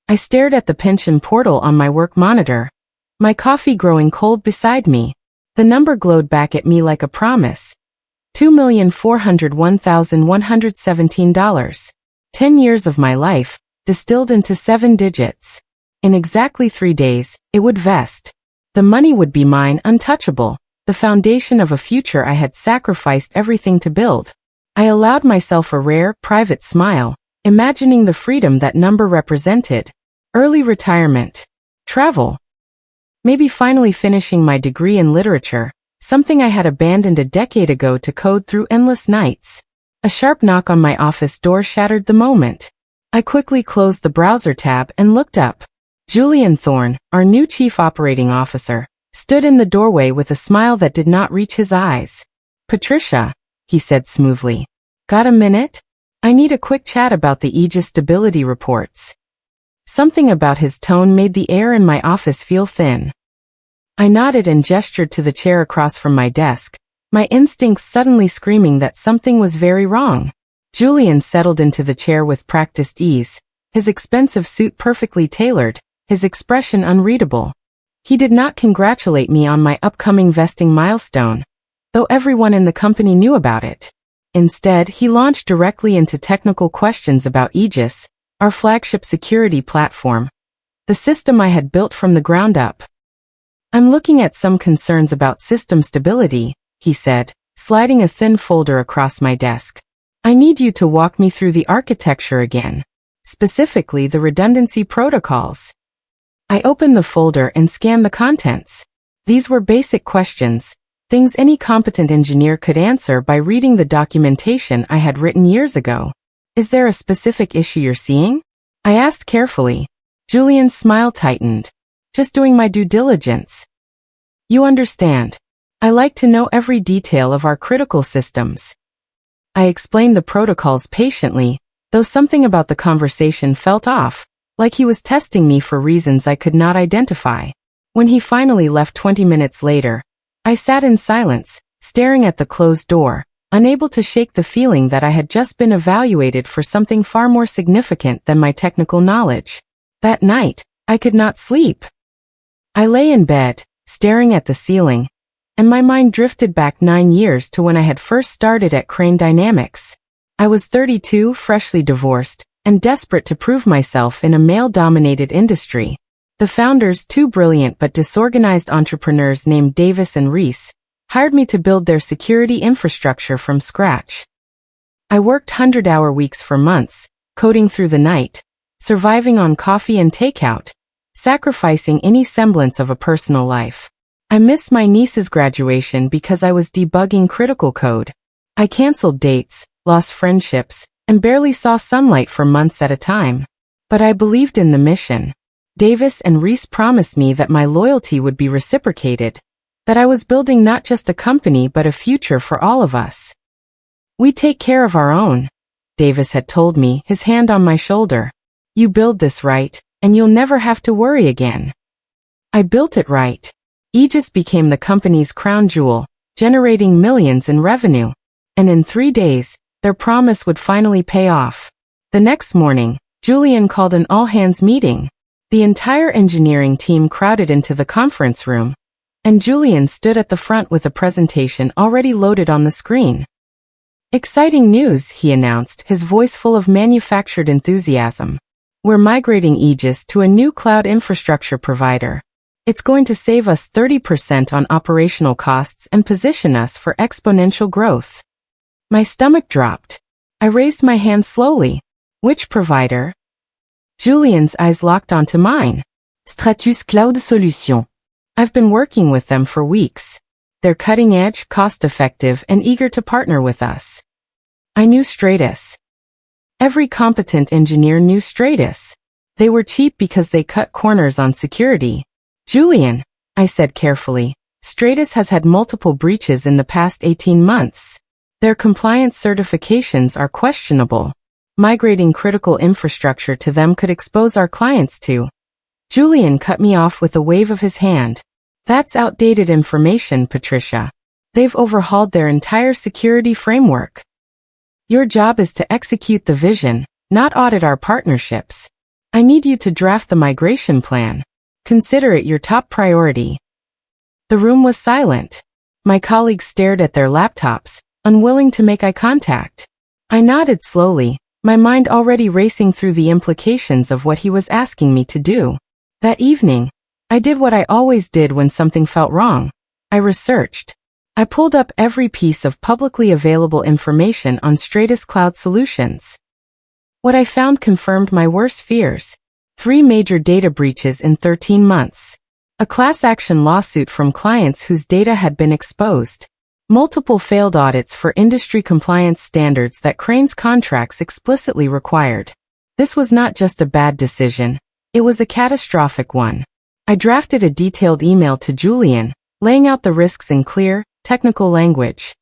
I stared at the pension portal on my work monitor, my coffee growing cold beside me. The number glowed back at me like a promise. $2,401,117. 10 years of my life, distilled into 7 digits. In exactly 3 days, it would vest. The money would be mine, untouchable, the foundation of a future I had sacrificed everything to build. I allowed myself a rare, private smile, imagining the freedom that number represented. Early retirement. Travel. Maybe finally finishing my degree in literature, something I had abandoned a decade ago to code through endless nights. A sharp knock on my office door shattered the moment. I quickly closed the browser tab and looked up. Julian Thorne, our new chief operating officer, stood in the doorway with a smile that did not reach his eyes. "Patricia," he said smoothly. "Got a minute? I need a quick chat about the Aegis stability reports." Something about his tone made the air in my office feel thin. I nodded and gestured to the chair across from my desk, my instincts suddenly screaming that something was very wrong. Julian settled into the chair with practiced ease, his expensive suit perfectly tailored, his expression unreadable. He did not congratulate me on my upcoming vesting milestone, though everyone in the company knew about it. Instead, he launched directly into technical questions about Aegis, our flagship security platform, the system I had built from the ground up. "I'm looking at some concerns about system stability," he said, sliding a thin folder across my desk. "I need you to walk me through the architecture again, specifically the redundancy protocols." I opened the folder and scanned the contents. These were basic questions, things any competent engineer could answer by reading the documentation I had written years ago. "Is there a specific issue you're seeing?" I asked carefully. Julian's smile tightened. "Just doing my due diligence. You understand. I like to know every detail of our critical systems." I explained the protocols patiently, though something about the conversation felt off, like he was testing me for reasons I could not identify. When he finally left 20 minutes later, I sat in silence, staring at the closed door, unable to shake the feeling that I had just been evaluated for something far more significant than my technical knowledge. That night, I could not sleep. I lay in bed, staring at the ceiling, and my mind drifted back 9 years to when I had first started at Crane Dynamics. I was 32, freshly divorced, and desperate to prove myself in a male-dominated industry. The founders, two brilliant but disorganized entrepreneurs named Davis and Reese, hired me to build their security infrastructure from scratch. I worked 100-hour weeks for months, coding through the night, surviving on coffee and takeout, sacrificing any semblance of a personal life. I missed my niece's graduation because I was debugging critical code. I canceled dates, lost friendships, and barely saw sunlight for months at a time. But I believed in the mission. Davis and Reese promised me that my loyalty would be reciprocated, that I was building not just a company but a future for all of us. "We take care of our own," Davis had told me, his hand on my shoulder. "You build this right, and you'll never have to worry again." I built it right. Aegis became the company's crown jewel, generating millions in revenue. And in 3 days, their promise would finally pay off. The next morning, Julian called an all-hands meeting. The entire engineering team crowded into the conference room, and Julian stood at the front with a presentation already loaded on the screen. "Exciting news," he announced, his voice full of manufactured enthusiasm. "We're migrating Aegis to a new cloud infrastructure provider. It's going to save us 30% on operational costs and position us for exponential growth." My stomach dropped. I raised my hand slowly. "Which provider?" Julian's eyes locked onto mine. "Stratus Cloud Solutions. I've been working with them for weeks. They're cutting-edge, cost-effective, and eager to partner with us." I knew Stratus. Every competent engineer knew Stratus. They were cheap because they cut corners on security. "Julian," I said carefully, "Stratus has had multiple breaches in the past 18 months. Their compliance certifications are questionable. Migrating critical infrastructure to them could expose our clients to." Julian cut me off with a wave of his hand. "That's outdated information, Patricia. They've overhauled their entire security framework. Your job is to execute the vision, not audit our partnerships." I need you to draft the migration plan. Consider it your top priority. The room was silent. My colleagues stared at their laptops, unwilling to make eye contact. I nodded slowly, my mind already racing through the implications of what he was asking me to do. That evening, I did what I always did when something felt wrong. I researched. I pulled up every piece of publicly available information on Stratus Cloud Solutions. What I found confirmed my worst fears. 3 major data breaches in 13 months. A class action lawsuit from clients whose data had been exposed. Multiple failed audits for industry compliance standards that Crane's contracts explicitly required. This was not just a bad decision, it was a catastrophic one. I drafted a detailed email to Julian, laying out the risks in clear, technical language.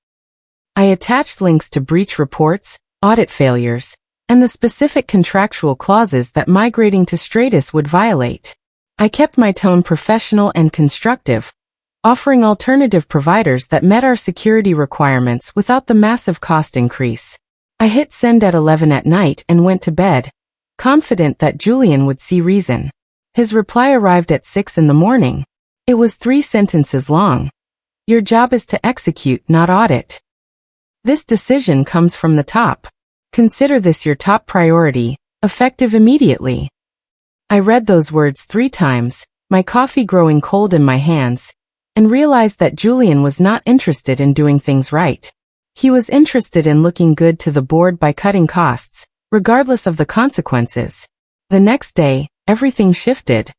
I attached links to breach reports, audit failures, and the specific contractual clauses that migrating to Stratus would violate. I kept my tone professional and constructive, offering alternative providers that met our security requirements without the massive cost increase. I hit send at 11 at night and went to bed, confident that Julian would see reason. His reply arrived at 6 in the morning. It was 3 sentences long. Your job is to execute, not audit. This decision comes from the top. Consider this your top priority, effective immediately. I read those words 3 times, my coffee growing cold in my hands, and realized that Julian was not interested in doing things right. He was interested in looking good to the board by cutting costs, regardless of the consequences. The next day, everything shifted.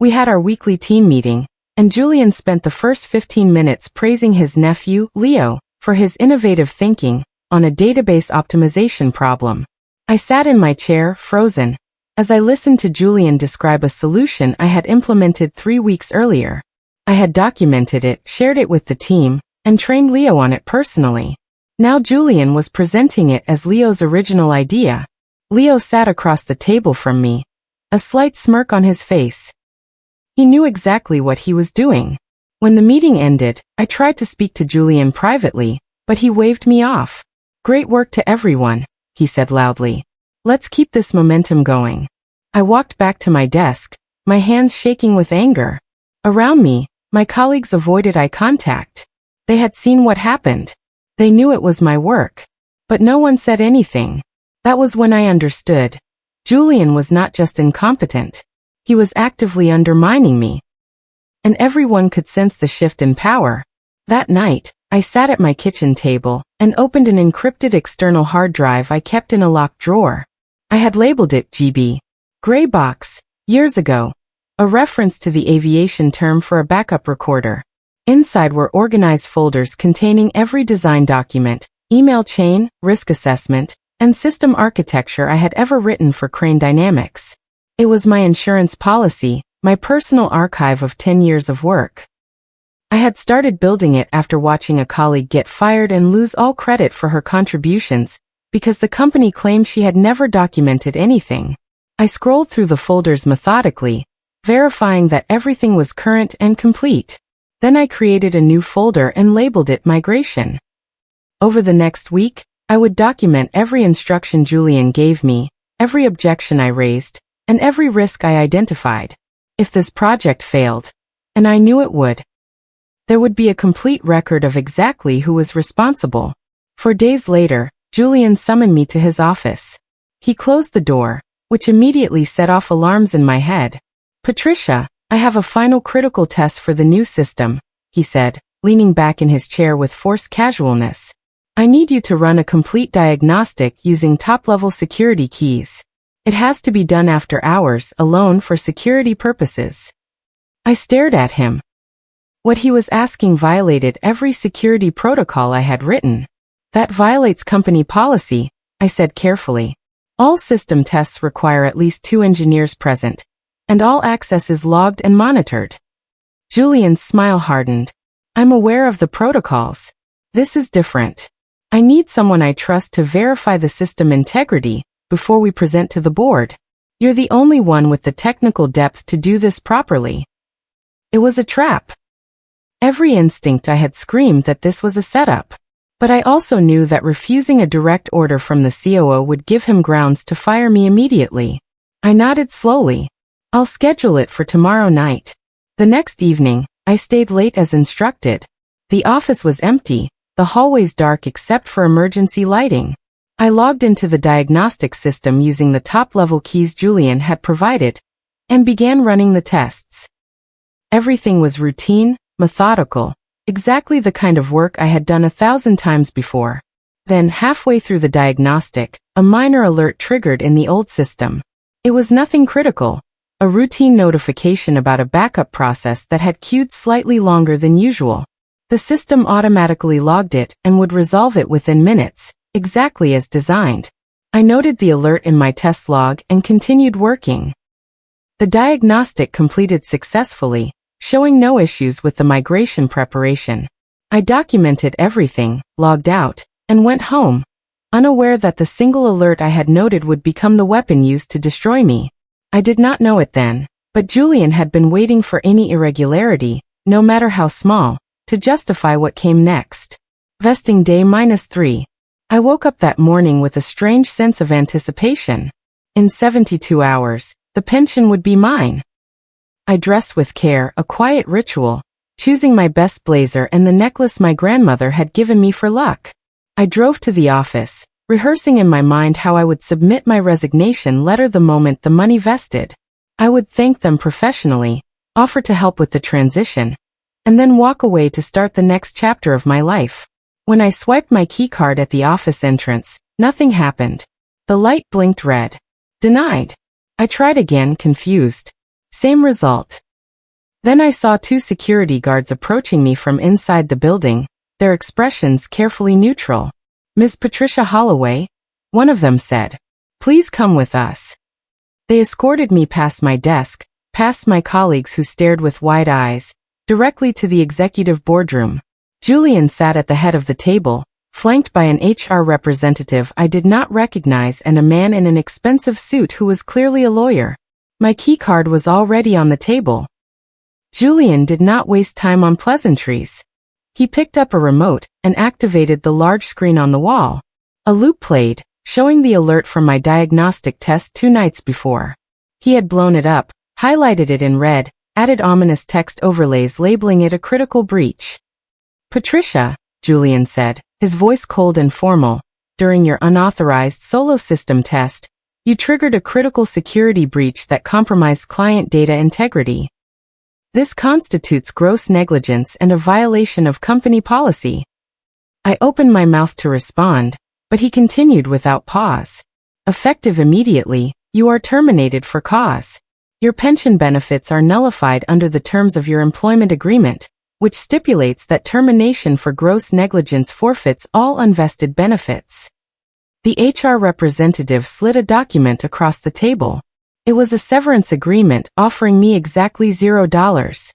We had our weekly team meeting, and Julian spent the first 15 minutes praising his nephew, Leo, for his innovative thinking on a database optimization problem. I sat in my chair, frozen, as I listened to Julian describe a solution I had implemented 3 weeks earlier. I had documented it, shared it with the team, and trained Leo on it personally. Now Julian was presenting it as Leo's original idea. Leo sat across the table from me, a slight smirk on his face. He knew exactly what he was doing. When the meeting ended, I tried to speak to Julian privately, but he waved me off. Great work to everyone, he said loudly. Let's keep this momentum going. I walked back to my desk, my hands shaking with anger. Around me, my colleagues avoided eye contact. They had seen what happened. They knew it was my work. But no one said anything. That was when I understood. Julian was not just incompetent. He was actively undermining me. And everyone could sense the shift in power. That night, I sat at my kitchen table and opened an encrypted external hard drive I kept in a locked drawer. I had labeled it GB, Gray Box, years ago, a reference to the aviation term for a backup recorder. Inside were organized folders containing every design document, email chain, risk assessment, and system architecture I had ever written for Crane Dynamics. It was my insurance policy, my personal archive of 10 years of work. I had started building it after watching a colleague get fired and lose all credit for her contributions, because the company claimed she had never documented anything. I scrolled through the folders methodically, verifying that everything was current and complete. Then I created a new folder and labeled it Migration. Over the next week, I would document every instruction Julian gave me, every objection I raised, and every risk I identified. If this project failed, and I knew it would, there would be a complete record of exactly who was responsible. 4 days later, Julian summoned me to his office. He closed the door, which immediately set off alarms in my head. Patricia, I have a final critical test for the new system, he said, leaning back in his chair with forced casualness. I need you to run a complete diagnostic using top-level security keys. It has to be done after hours, alone for security purposes. I stared at him. What he was asking violated every security protocol I had written. That violates company policy, I said carefully. All system tests require at least 2 engineers present, and all access is logged and monitored. Julian's smile hardened. I'm aware of the protocols. This is different. I need someone I trust to verify the system integrity before we present to the board. You're the only one with the technical depth to do this properly. It was a trap. Every instinct I had screamed that this was a setup. But I also knew that refusing a direct order from the COO would give him grounds to fire me immediately. I nodded slowly. I'll schedule it for tomorrow night. The next evening, I stayed late as instructed. The office was empty, the hallways dark except for emergency lighting. I logged into the diagnostic system using the top-level keys Julian had provided, and began running the tests. Everything was routine, methodical, exactly the kind of work I had done 1,000 times before. Then, halfway through the diagnostic, a minor alert triggered in the old system. It was nothing critical, a routine notification about a backup process that had queued slightly longer than usual. The system automatically logged it and would resolve it within minutes, exactly as designed. I noted the alert in my test log and continued working. The diagnostic completed successfully, showing no issues with the migration preparation. I documented everything, logged out, and went home, unaware that the single alert I had noted would become the weapon used to destroy me. I did not know it then, but Julian had been waiting for any irregularity, no matter how small, to justify what came next. Vesting day -3. I woke up that morning with a strange sense of anticipation. In 72 hours, the pension would be mine. I dressed with care, a quiet ritual, choosing my best blazer and the necklace my grandmother had given me for luck. I drove to the office, rehearsing in my mind how I would submit my resignation letter the moment the money vested. I would thank them professionally, offer to help with the transition, and then walk away to start the next chapter of my life. When I swiped my keycard at the office entrance, nothing happened. The light blinked red. Denied. I tried again, confused. Same result. Then I saw 2 security guards approaching me from inside the building, their expressions carefully neutral. "Ms. Patricia Holloway," one of them said. "Please come with us." They escorted me past my desk, past my colleagues who stared with wide eyes, directly to the executive boardroom. Julian sat at the head of the table, flanked by an HR representative I did not recognize and a man in an expensive suit who was clearly a lawyer. My keycard was already on the table. Julian did not waste time on pleasantries. He picked up a remote and activated the large screen on the wall. A loop played, showing the alert from my diagnostic test 2 nights before. He had blown it up, highlighted it in red, added ominous text overlays labeling it a critical breach. "Patricia," Julian said, his voice cold and formal, "during your unauthorized solo system test, you triggered a critical security breach that compromised client data integrity. This constitutes gross negligence and a violation of company policy." I opened my mouth to respond, but he continued without pause. "Effective immediately, you are terminated for cause. Your pension benefits are nullified under the terms of your employment agreement, which stipulates that termination for gross negligence forfeits all unvested benefits." The HR representative slid a document across the table. It was a severance agreement offering me exactly $0.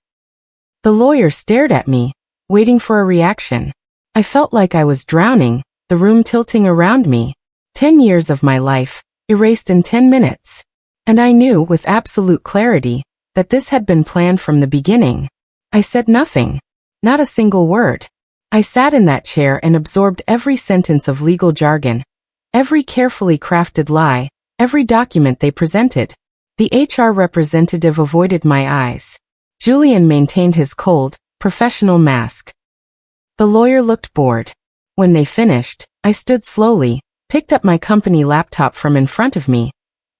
The lawyer stared at me, waiting for a reaction. I felt like I was drowning, the room tilting around me. 10 years of my life, erased in 10 minutes. And I knew with absolute clarity that this had been planned from the beginning. I said nothing. Not a single word. I sat in that chair and absorbed every sentence of legal jargon, every carefully crafted lie, every document they presented. The HR representative avoided my eyes. Julian maintained his cold, professional mask. The lawyer looked bored. When they finished, I stood slowly, picked up my company laptop from in front of me,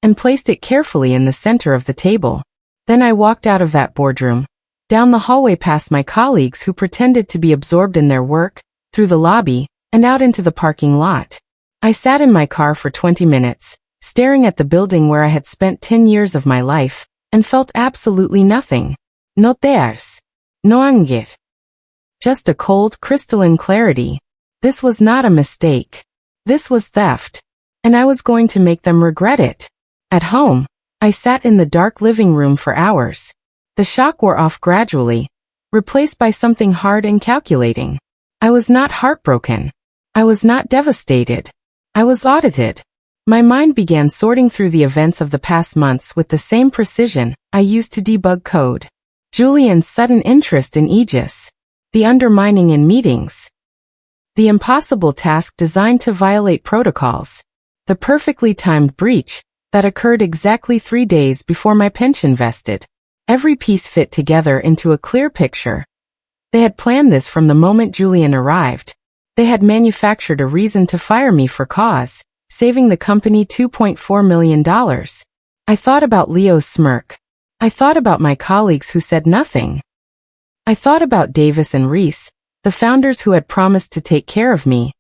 and placed it carefully in the center of the table. Then I walked out of that boardroom, down the hallway past my colleagues who pretended to be absorbed in their work, through the lobby, and out into the parking lot. I sat in my car for 20 minutes, staring at the building where I had spent 10 years of my life, and felt absolutely nothing. No tears. No anger. Just a cold, crystalline clarity. This was not a mistake. This was theft. And I was going to make them regret it. At home, I sat in the dark living room for hours. The shock wore off gradually, replaced by something hard and calculating. I was not heartbroken. I was not devastated. I was audited. My mind began sorting through the events of the past months with the same precision I used to debug code. Julian's sudden interest in Aegis. The undermining in meetings. The impossible task designed to violate protocols. The perfectly timed breach That occurred exactly 3 days before my pension vested. Every piece fit together into a clear picture. They had planned this from the moment Julian arrived. They had manufactured a reason to fire me for cause, saving the company $2.4 million. I thought about Leo's smirk. I thought about my colleagues who said nothing. I thought about Davis and Reese, the founders who had promised to take care of me,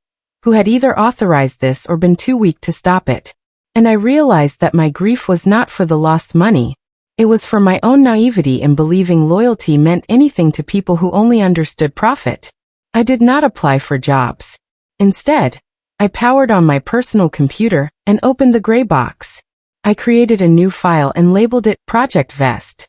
who had either authorized this or been too weak to stop it. And I realized that my grief was not for the lost money. It was for my own naivety in believing loyalty meant anything to people who only understood profit. I did not apply for jobs. Instead, I powered on my personal computer and opened the gray box. I created a new file and labeled it Project Vest.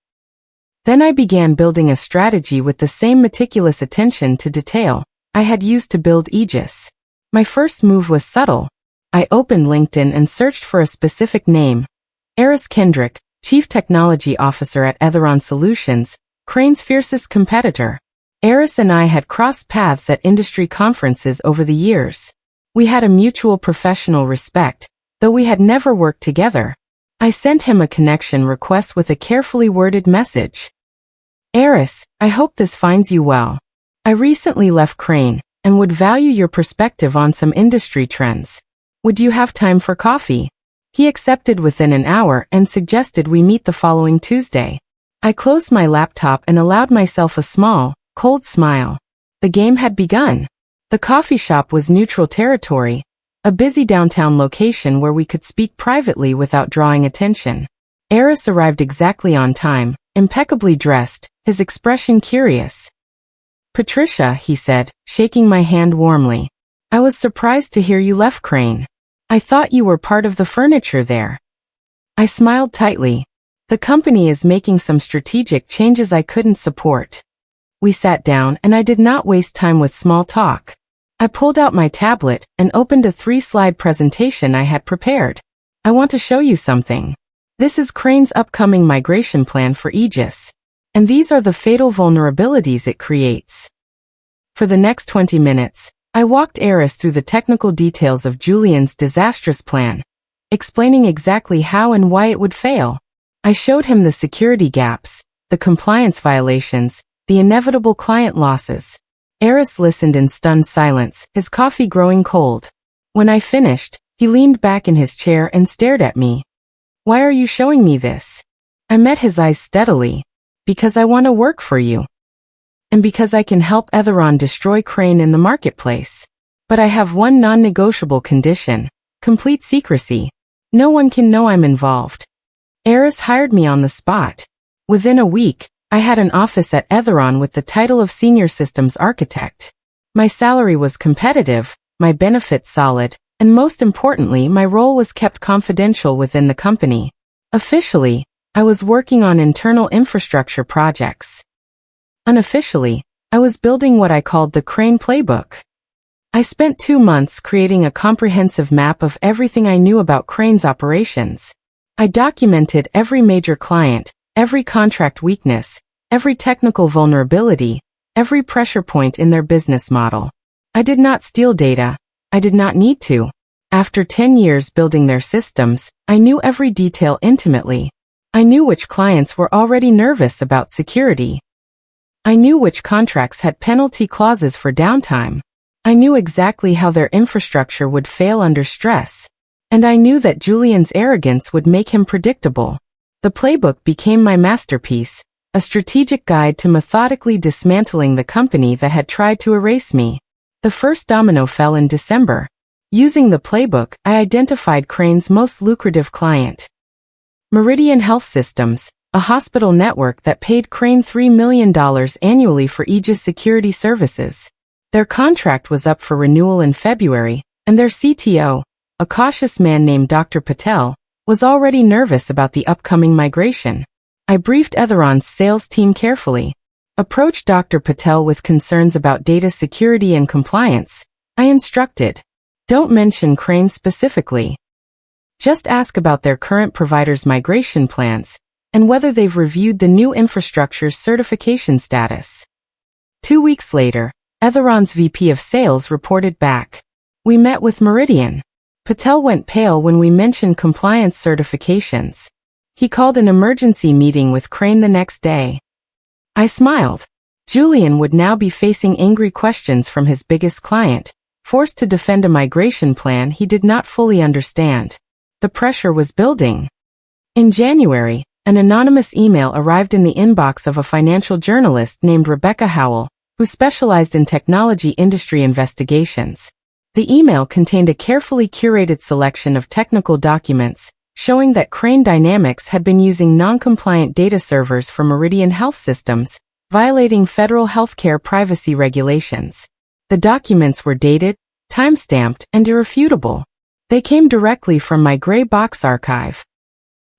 Then I began building a strategy with the same meticulous attention to detail I had used to build Aegis. My first move was subtle. I opened LinkedIn and searched for a specific name. Eris Kendrick, Chief Technology Officer at Etheron Solutions, Crane's fiercest competitor. Eris and I had crossed paths at industry conferences over the years. We had a mutual professional respect, though we had never worked together. I sent him a connection request with a carefully worded message. Eris, I hope this finds you well. I recently left Crane and would value your perspective on some industry trends. Would you have time for coffee? He accepted within an hour and suggested we meet the following Tuesday. I closed my laptop and allowed myself a small, cold smile. The game had begun. The coffee shop was neutral territory, a busy downtown location where we could speak privately without drawing attention. Eris arrived exactly on time, impeccably dressed, his expression curious. Patricia, he said, shaking my hand warmly. I was surprised to hear you left Crane. I thought you were part of the furniture there. I smiled tightly. The company is making some strategic changes I couldn't support. We sat down and I did not waste time with small talk. I pulled out my tablet and opened a 3-slide presentation I had prepared. I want to show you something. This is Crane's upcoming migration plan for Aegis. And these are the fatal vulnerabilities it creates. For the next 20 minutes, I walked Eris through the technical details of Julian's disastrous plan, explaining exactly how and why it would fail. I showed him the security gaps, the compliance violations, the inevitable client losses. Eris listened in stunned silence, his coffee growing cold. When I finished, he leaned back in his chair and stared at me. Why are you showing me this? I met his eyes steadily. Because I want to work for you. And because I can help Etheron destroy Crane in the marketplace. But I have one non-negotiable condition: complete secrecy. No one can know I'm involved. Eris hired me on the spot. Within a week, I had an office at Etheron with the title of Senior Systems Architect. My salary was competitive, my benefits solid, and most importantly, my role was kept confidential within the company. Officially, I was working on internal infrastructure projects. Unofficially, I was building what I called the Crane Playbook. I spent 2 months creating a comprehensive map of everything I knew about Crane's operations. I documented every major client, every contract weakness, every technical vulnerability, every pressure point in their business model. I did not steal data. I did not need to. After 10 years building their systems, I knew every detail intimately. I knew which clients were already nervous about security. I knew which contracts had penalty clauses for downtime. I knew exactly how their infrastructure would fail under stress. And I knew that Julian's arrogance would make him predictable. The playbook became my masterpiece, a strategic guide to methodically dismantling the company that had tried to erase me. The first domino fell in December. Using the playbook, I identified Crane's most lucrative client. Meridian Health Systems, a hospital network that paid Crane $3 million annually for Aegis security services. Their contract was up for renewal in February, and their CTO, a cautious man named Dr. Patel, was already nervous about the upcoming migration. I briefed Etheron's sales team carefully. Approached Dr. Patel with concerns about data security and compliance. I instructed, don't mention Crane specifically. Just ask about their current provider's migration plans, and whether they've reviewed the new infrastructure's certification status. 2 weeks later, Etheron's VP of Sales reported back. We met with Meridian. Patel went pale when we mentioned compliance certifications. He called an emergency meeting with Crane the next day. I smiled. Julian would now be facing angry questions from his biggest client, forced to defend a migration plan he did not fully understand. The pressure was building. In January, an anonymous email arrived in the inbox of a financial journalist named Rebecca Howell, who specialized in technology industry investigations. The email contained a carefully curated selection of technical documents, showing that Crane Dynamics had been using non-compliant data servers for Meridian Health Systems, violating federal healthcare privacy regulations. The documents were dated, time-stamped, and irrefutable. They came directly from my gray box archive.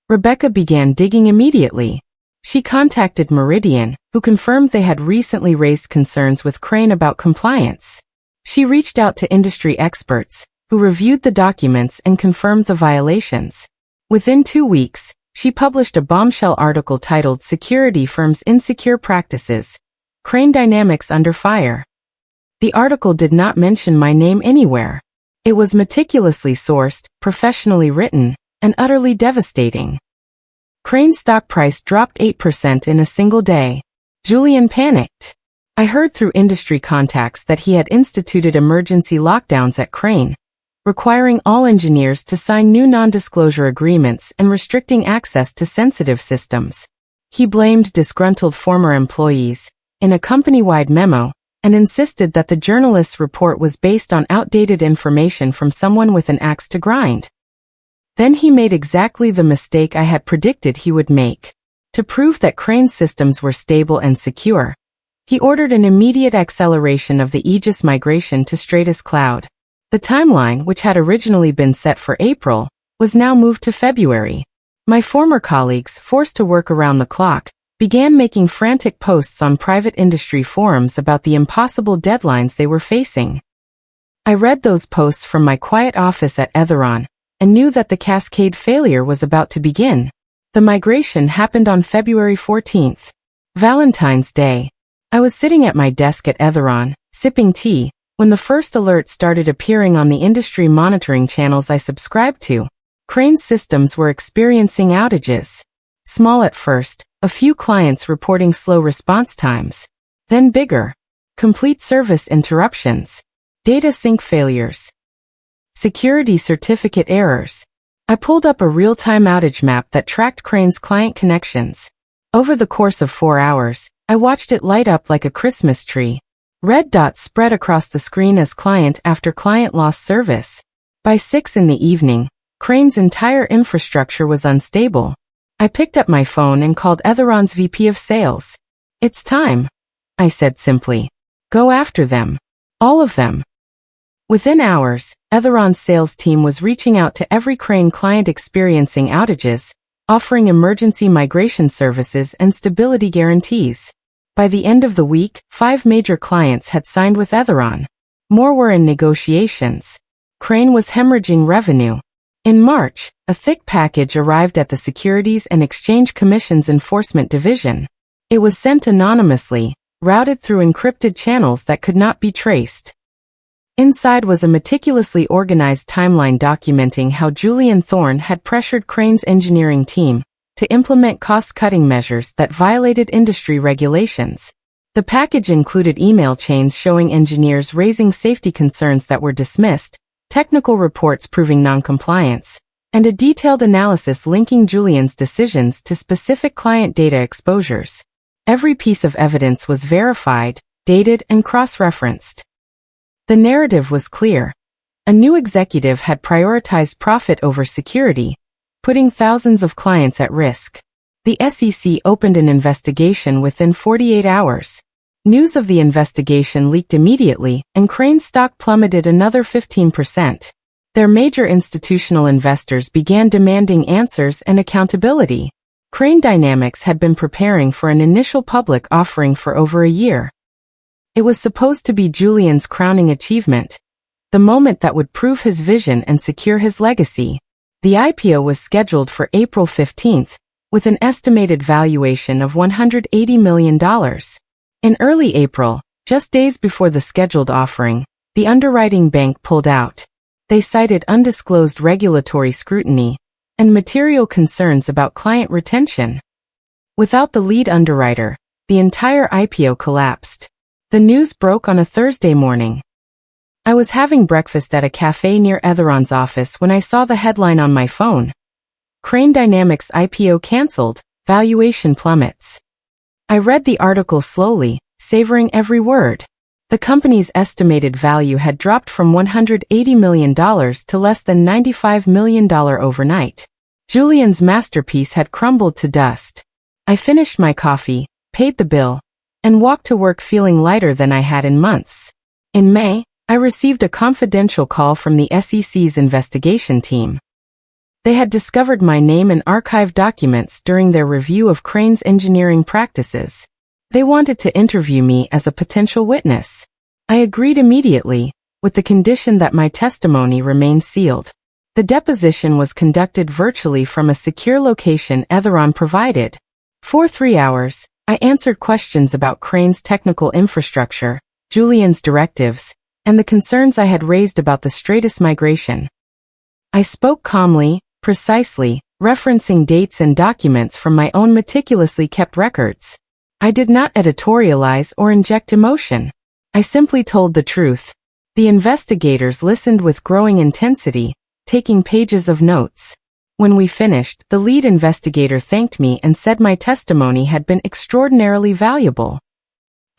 Rebecca began digging immediately. She contacted Meridian, who confirmed they had recently raised concerns with Crane about compliance. She reached out to industry experts, who reviewed the documents and confirmed the violations. Within 2 weeks, she published a bombshell article titled "Security Firms' Insecure Practices: Crane Dynamics Under Fire." The article did not mention my name anywhere. It was meticulously sourced, professionally written, and utterly devastating. Crane's stock price dropped 8% in a single day. Julian panicked. I heard through industry contacts that he had instituted emergency lockdowns at Crane, requiring all engineers to sign new non-disclosure agreements and restricting access to sensitive systems. He blamed disgruntled former employees in a company-wide memo and insisted that the journalist's report was based on outdated information from someone with an axe to grind. Then he made exactly the mistake I had predicted he would make. To prove that Crane's systems were stable and secure, he ordered an immediate acceleration of the Aegis migration to Stratus Cloud. The timeline, which had originally been set for April, was now moved to February. My former colleagues, forced to work around the clock, began making frantic posts on private industry forums about the impossible deadlines they were facing. I read those posts from my quiet office at Etheron, and knew that the cascade failure was about to begin. The migration happened on February 14th, Valentine's Day. I was sitting at my desk at Etheron, sipping tea, when the first alert started appearing on the industry monitoring channels I subscribed to. Crane's systems were experiencing outages. Small at first, a few clients reporting slow response times. Then bigger. Complete service interruptions. Data sync failures. Security certificate errors. I pulled up a real-time outage map that tracked Crane's client connections. Over the course of 4 hours, I watched it light up like a Christmas tree. Red dots spread across the screen as client after client lost service. By 6 in the evening, Crane's entire infrastructure was unstable. I picked up my phone and called Etheron's VP of Sales. "It's time," I said simply. "Go after them. All of them." Within hours, Etheron's sales team was reaching out to every Crane client experiencing outages, offering emergency migration services and stability guarantees. By the end of the week, 5 major clients had signed with Etheron. More were in negotiations. Crane was hemorrhaging revenue. In March, a thick package arrived at the Securities and Exchange Commission's Enforcement Division. It was sent anonymously, routed through encrypted channels that could not be traced. Inside was a meticulously organized timeline documenting how Julian Thorne had pressured Crane's engineering team to implement cost-cutting measures that violated industry regulations. The package included email chains showing engineers raising safety concerns that were dismissed, technical reports proving non-compliance, and a detailed analysis linking Julian's decisions to specific client data exposures. Every piece of evidence was verified, dated, and cross-referenced. The narrative was clear. A new executive had prioritized profit over security, putting thousands of clients at risk. The SEC opened an investigation within 48 hours. News of the investigation leaked immediately, and Crane's stock plummeted another 15%. Their major institutional investors began demanding answers and accountability. Crane Dynamics had been preparing for an initial public offering for over a year. It was supposed to be Julian's crowning achievement, the moment that would prove his vision and secure his legacy. The IPO was scheduled for April 15th, with an estimated valuation of $180 million. In early April, just days before the scheduled offering, the underwriting bank pulled out. They cited undisclosed regulatory scrutiny and material concerns about client retention. Without the lead underwriter, the entire IPO collapsed. The news broke on a Thursday morning. I was having breakfast at a cafe near Etheron's office when I saw the headline on my phone. Crane Dynamics IPO cancelled, valuation plummets. I read the article slowly, savoring every word. The company's estimated value had dropped from $180 million to less than $95 million overnight. Julian's masterpiece had crumbled to dust. I finished my coffee, paid the bill, and walked to work feeling lighter than I had in months. In May, I received a confidential call from the SEC's investigation team. They had discovered my name in archived documents during their review of Crane's engineering practices. They wanted to interview me as a potential witness. I agreed immediately, with the condition that my testimony remain sealed. The deposition was conducted virtually from a secure location Etheron provided. For 3 hours, I answered questions about Crane's technical infrastructure, Julian's directives, and the concerns I had raised about the Stratus migration. I spoke calmly, precisely, referencing dates and documents from my own meticulously kept records. I did not editorialize or inject emotion. I simply told the truth. The investigators listened with growing intensity, taking pages of notes. When we finished, the lead investigator thanked me and said my testimony had been extraordinarily valuable.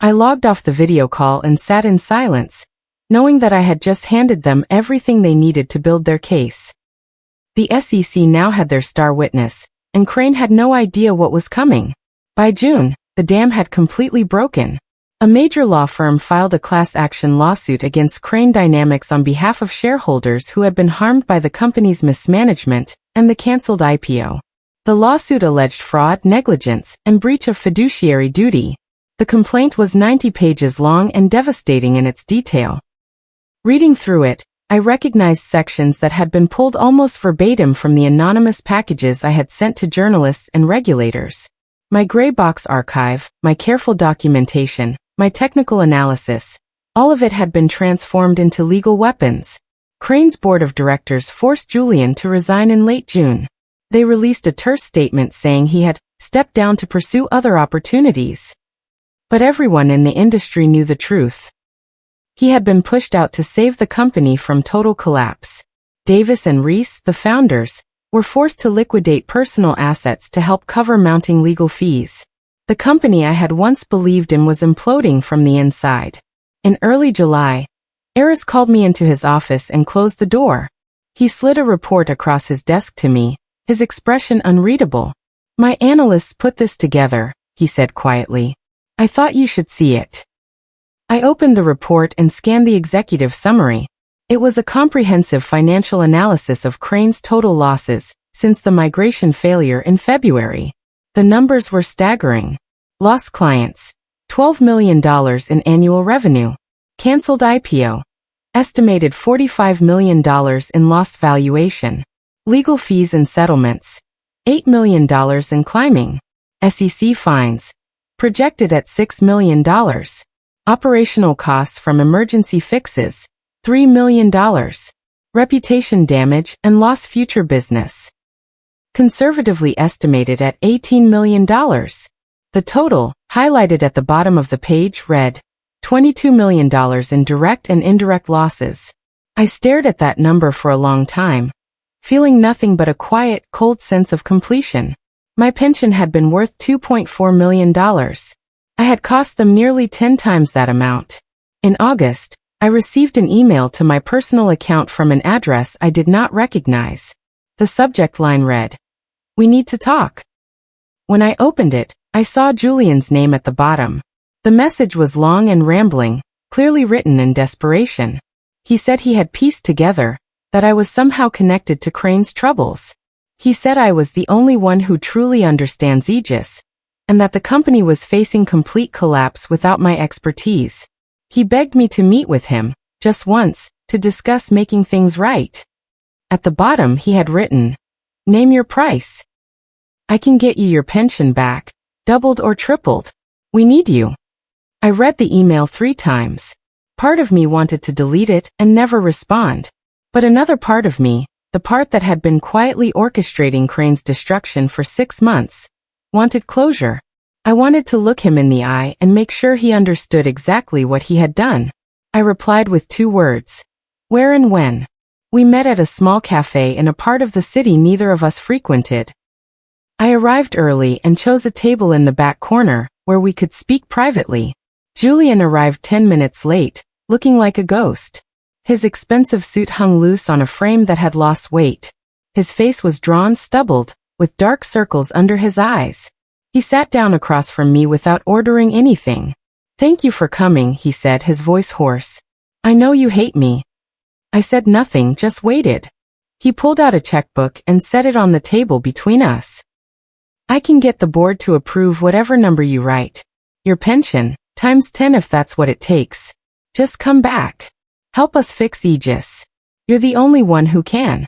I logged off the video call and sat in silence, knowing that I had just handed them everything they needed to build their case. The SEC now had their star witness, and Crane had no idea what was coming. By June, the dam had completely broken. A major law firm filed a class action lawsuit against Crane Dynamics on behalf of shareholders who had been harmed by the company's mismanagement and the canceled IPO. The lawsuit alleged fraud, negligence, and breach of fiduciary duty. The complaint was 90 pages long and devastating in its detail. Reading through it, I recognized sections that had been pulled almost verbatim from the anonymous packages I had sent to journalists and regulators. My gray box archive, my careful documentation, my technical analysis, all of it had been transformed into legal weapons. Crane's board of directors forced Julian to resign in late June. They released a terse statement saying he had stepped down to pursue other opportunities. But everyone in the industry knew the truth. He had been pushed out to save the company from total collapse. Davis and Reese, the founders, were forced to liquidate personal assets to help cover mounting legal fees. The company I had once believed in was imploding from the inside. In early July, Eris called me into his office and closed the door. He slid a report across his desk to me, his expression unreadable. "My analysts put this together," he said quietly. "I thought you should see it." I opened the report and scanned the executive summary. It was a comprehensive financial analysis of Crane's total losses since the migration failure in February. The numbers were staggering. Lost clients, $12 million in annual revenue. Canceled IPO, estimated $45 million in lost valuation. Legal fees and settlements, $8 million in climbing. SEC fines, projected at $6 million. Operational costs from emergency fixes, $3 million. Reputation damage and lost future business, conservatively estimated at $18 million. The total, highlighted at the bottom of the page, read, $22 million in direct and indirect losses. I stared at that number for a long time, feeling nothing but a quiet, cold sense of completion. My pension had been worth $2.4 million. I had cost them nearly 10 times that amount. In August, I received an email to my personal account from an address I did not recognize. The subject line read, "We need to talk." When I opened it, I saw Julian's name at the bottom. The message was long and rambling, clearly written in desperation. He said he had pieced together that I was somehow connected to Crane's troubles. He said I was the only one who truly understands Aegis, and that the company was facing complete collapse without my expertise. He begged me to meet with him, just once, to discuss making things right. At the bottom he had written, "Name your price. I can get you your pension back, doubled or tripled. We need you." I read the email 3 times. Part of me wanted to delete it and never respond. But another part of me, the part that had been quietly orchestrating Crane's destruction for 6 months, wanted closure. I wanted to look him in the eye and make sure he understood exactly what he had done. I replied with 2 words. Where and when? We met at a small cafe in a part of the city neither of us frequented. I arrived early and chose a table in the back corner, where we could speak privately. Julian arrived 10 minutes late, looking like a ghost. His expensive suit hung loose on a frame that had lost weight. His face was drawn, stubbled, with dark circles under his eyes. He sat down across from me without ordering anything. Thank you for coming, he said, his voice hoarse. I know you hate me. I said nothing, just waited. He pulled out a checkbook and set it on the table between us. I can get the board to approve whatever number you write. Your pension, times 10 if that's what it takes. Just come back. Help us fix Aegis. You're the only one who can.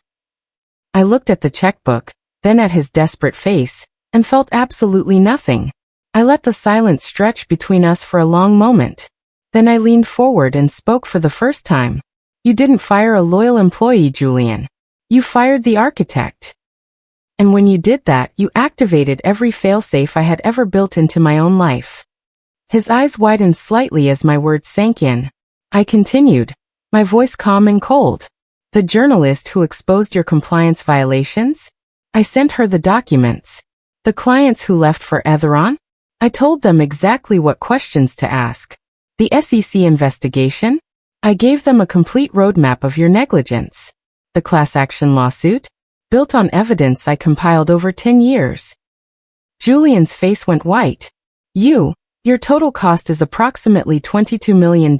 I looked at the checkbook, then at his desperate face, and felt absolutely nothing. I let the silence stretch between us for a long moment. Then I leaned forward and spoke for the first time. You didn't fire a loyal employee, Julian. You fired the architect. And when you did that, you activated every failsafe I had ever built into my own life. His eyes widened slightly as my words sank in. I continued, my voice calm and cold. The journalist who exposed your compliance violations? I sent her the documents. The clients who left for Etheron? I told them exactly what questions to ask. The SEC investigation? I gave them a complete roadmap of your negligence. The class action lawsuit? Built on evidence I compiled over 10 years. Julian's face went white. Your total cost is approximately $22 million,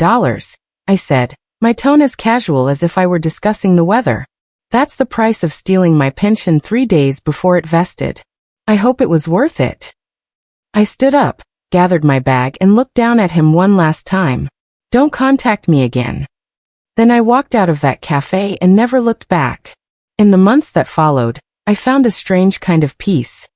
I said, my tone as casual as if I were discussing the weather. That's the price of stealing my pension 3 days before it vested. I hope it was worth it. I stood up, gathered my bag and looked down at him one last time. Don't contact me again. Then I walked out of that cafe and never looked back. In the months that followed, I found a strange kind of peace.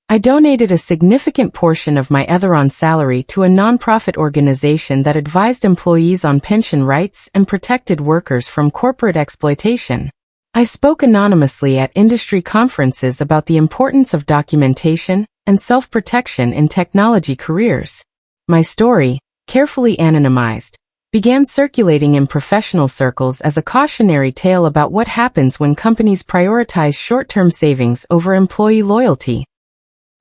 I donated a significant portion of my Etheron salary to a nonprofit organization that advised employees on pension rights and protected workers from corporate exploitation. I spoke anonymously at industry conferences about the importance of documentation and self-protection in technology careers. My story, carefully anonymized, began circulating in professional circles as a cautionary tale about what happens when companies prioritize short-term savings over employee loyalty.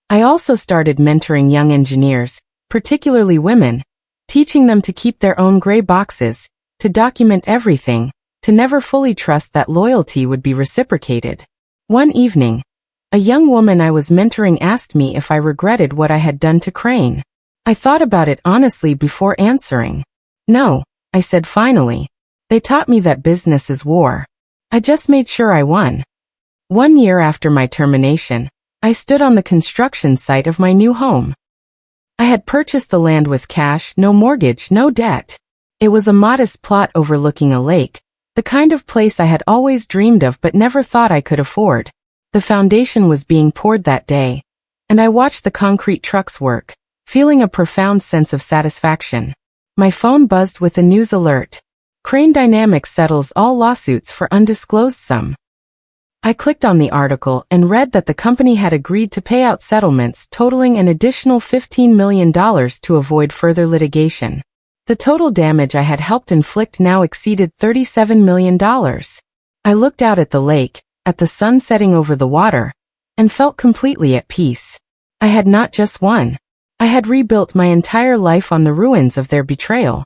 I also started mentoring young engineers, particularly women, teaching them to keep their own gray boxes, to document everything, to never fully trust that loyalty would be reciprocated. One evening, a young woman I was mentoring asked me if I regretted what I had done to Crane. I thought about it honestly before answering. No, I said finally. They taught me that business is war. I just made sure I won. 1 year after my termination, I stood on the construction site of my new home. I had purchased the land with cash, no mortgage, no debt. It was a modest plot overlooking a lake, the kind of place I had always dreamed of but never thought I could afford. The foundation was being poured that day, and I watched the concrete trucks work, feeling a profound sense of satisfaction. My phone buzzed with a news alert. Crane Dynamics settles all lawsuits for undisclosed sum. I clicked on the article and read that the company had agreed to pay out settlements totaling an additional $15 million to avoid further litigation. The total damage I had helped inflict now exceeded $37 million. I looked out at the lake, at the sun setting over the water, and felt completely at peace. I had not just won. I had rebuilt my entire life on the ruins of their betrayal.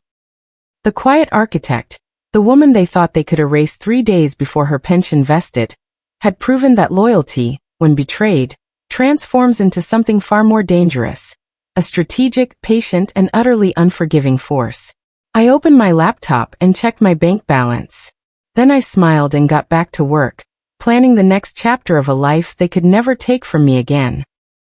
The quiet architect, the woman they thought they could erase 3 days before her pension vested, had proven that loyalty, when betrayed, transforms into something far more dangerous, a strategic, patient, and utterly unforgiving force. I opened my laptop and checked my bank balance. Then I smiled and got back to work, planning the next chapter of a life they could never take from me again.